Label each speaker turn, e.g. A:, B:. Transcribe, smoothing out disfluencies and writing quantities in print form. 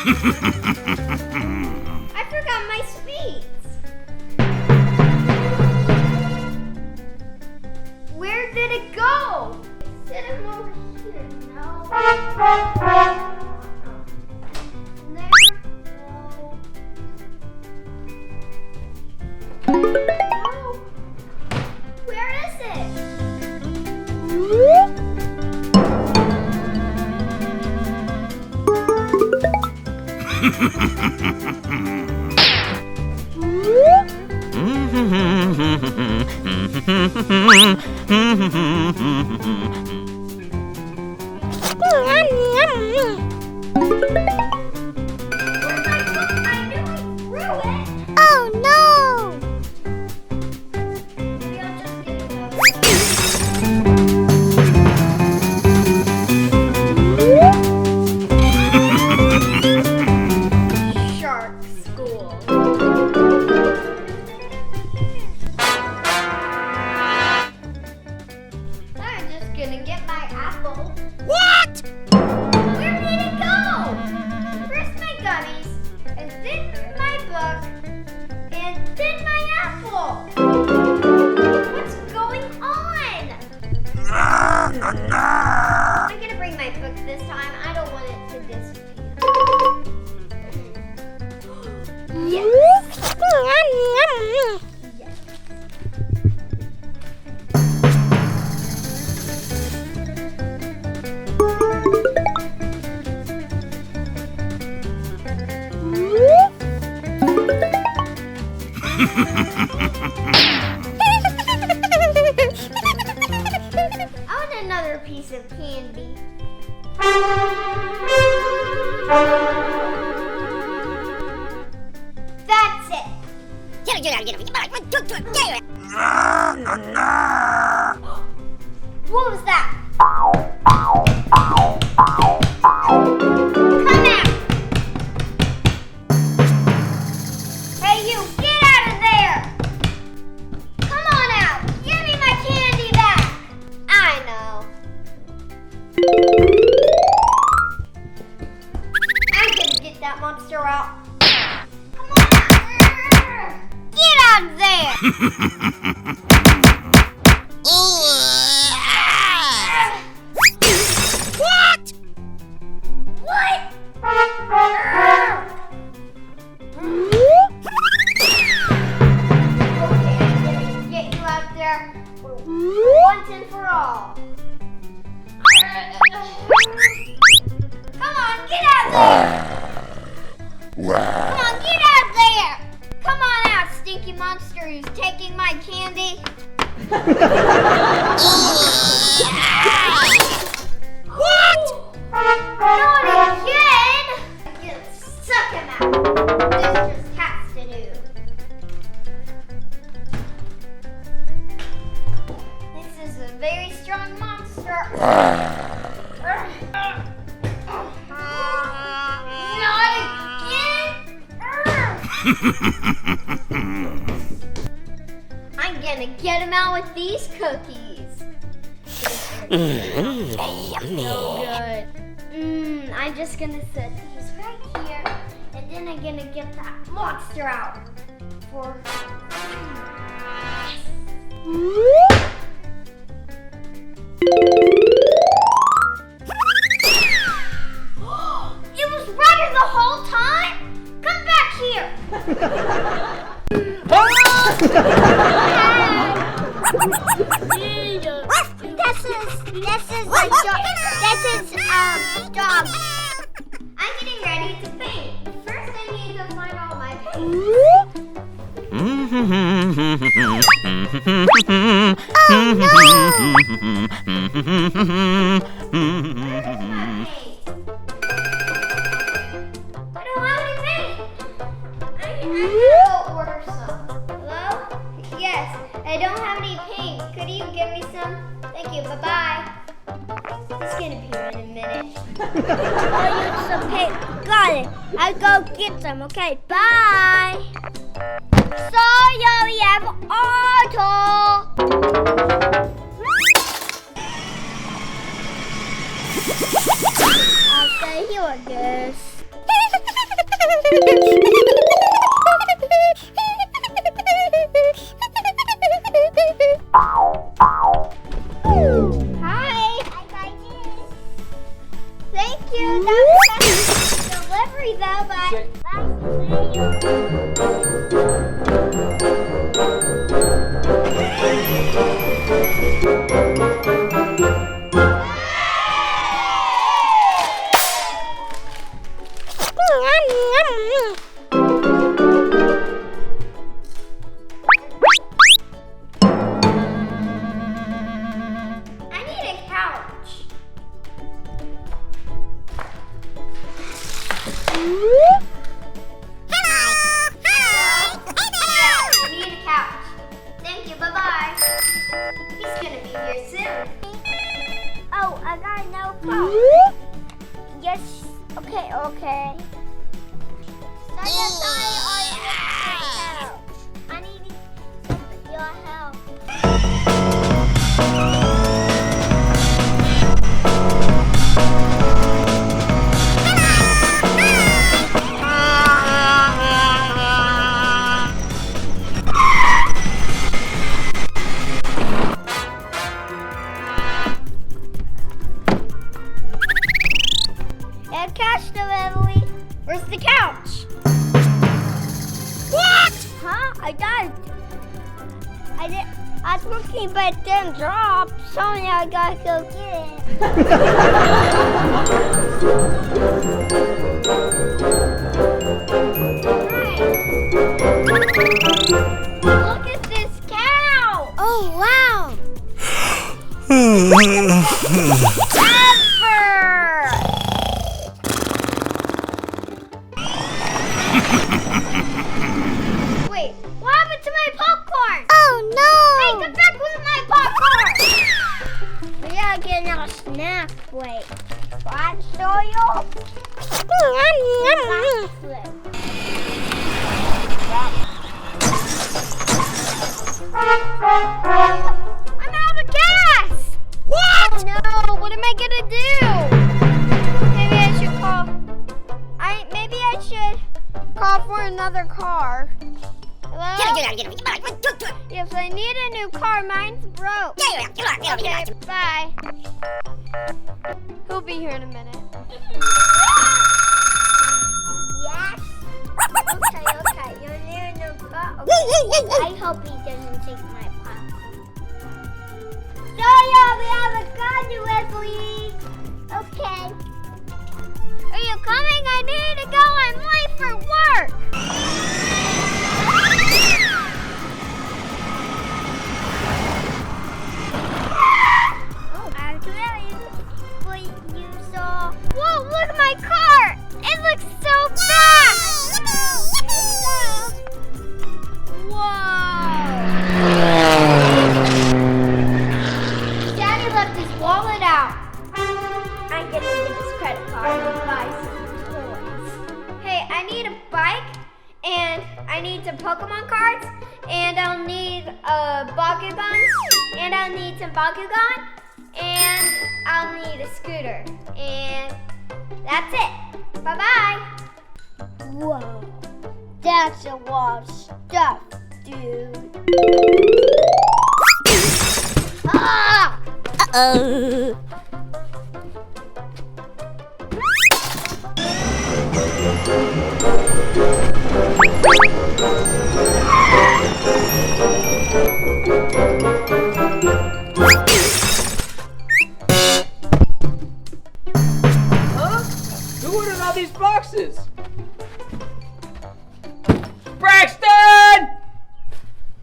A: I forgot my sweets. Where did it go? Set them over here. No. There. No. Where is it?
B: Oh no!
A: Shark school. I'm just gonna get my apple.
B: What?
A: Where did it go? First my gummies, and then my book, and then my apple. What's going on? I'm gonna bring my book this time. I don't want it to disappear. Yes. Yes. I want another piece of candy. That's it. What was that? Come out! Hey you, get out of there! Come on out! Give me my candy back! I know. I'm gonna get that monster out. Come on! Get out of there!
B: What?
A: What? Okay, I'm gonna get you out there once and for all. Come on, get out there! Come on, get out there! Come on out, stinky monster who's taking my candy. What? Not again! I'm gonna suck him out. This just has to do. This is a very strong monster. Not again! I'm gonna get him out with these cookies.
B: Yummy.
A: Good. I'm just gonna set these right here, and then I'm gonna get that monster out. For it was Ryder the whole time. Come back here.
B: This is my dog. This is dog.
A: I'm getting ready to paint. First, I need to find all my paint.
B: Oh no!
A: I don't have any paint. I'm gonna go order some. Hello? Yes, I don't have any paint. Could you give me some? Thank you. Bye-bye. It's gonna be here in a minute.
B: I'll use some paint. Got it. I'll go get some. Okay, bye. So we have auto. I'll stay here, I guess.
A: Thank you. That was a delivery though, but I need a couch. I need a couch. Thank you. Bye-bye. He's gonna be here soon.
B: Oh, I got no phone. Yes. Okay. I need your help.
A: And couch delivery. Where's the couch?
B: What? Huh? I was looking, but it didn't drop. So now I gotta go get
A: Hey. Look at this cow.
B: Oh, wow.
A: Wait, what happened to my popcorn?
B: Oh, no.
A: Hey, come back with my popcorn.
B: We gotta get another snack. Wait. What? Cereal?
A: I'm out of gas.
B: What?
A: Oh no, what am I gonna do? Maybe I should call for another car. Hello? Yes, I need a new car. Mine's broke. Okay, bye. He'll be here in a minute.
B: Yes. Okay. You're near a new car. Okay. I hope he doesn't take my popcorn.
A: Sorry, we have a car delivery.
B: Okay.
A: Are you coming? I need to go. I'm late for work. Whoa, look at my car. It looks so fast. Whoa. Daddy left his wallet out.
B: I'm gonna get his credit card and buy some toys.
A: Hey, I need a bike, and I need some Pokemon cards, and I'll need Bakugan, and I'll need some Bakugan, and I'll need a scooter, and that's it. Bye-bye.
B: Whoa. That's a lot of stuff, dude.
A: Ah!
B: Uh-oh.
C: Who ordered all these boxes? Braxton!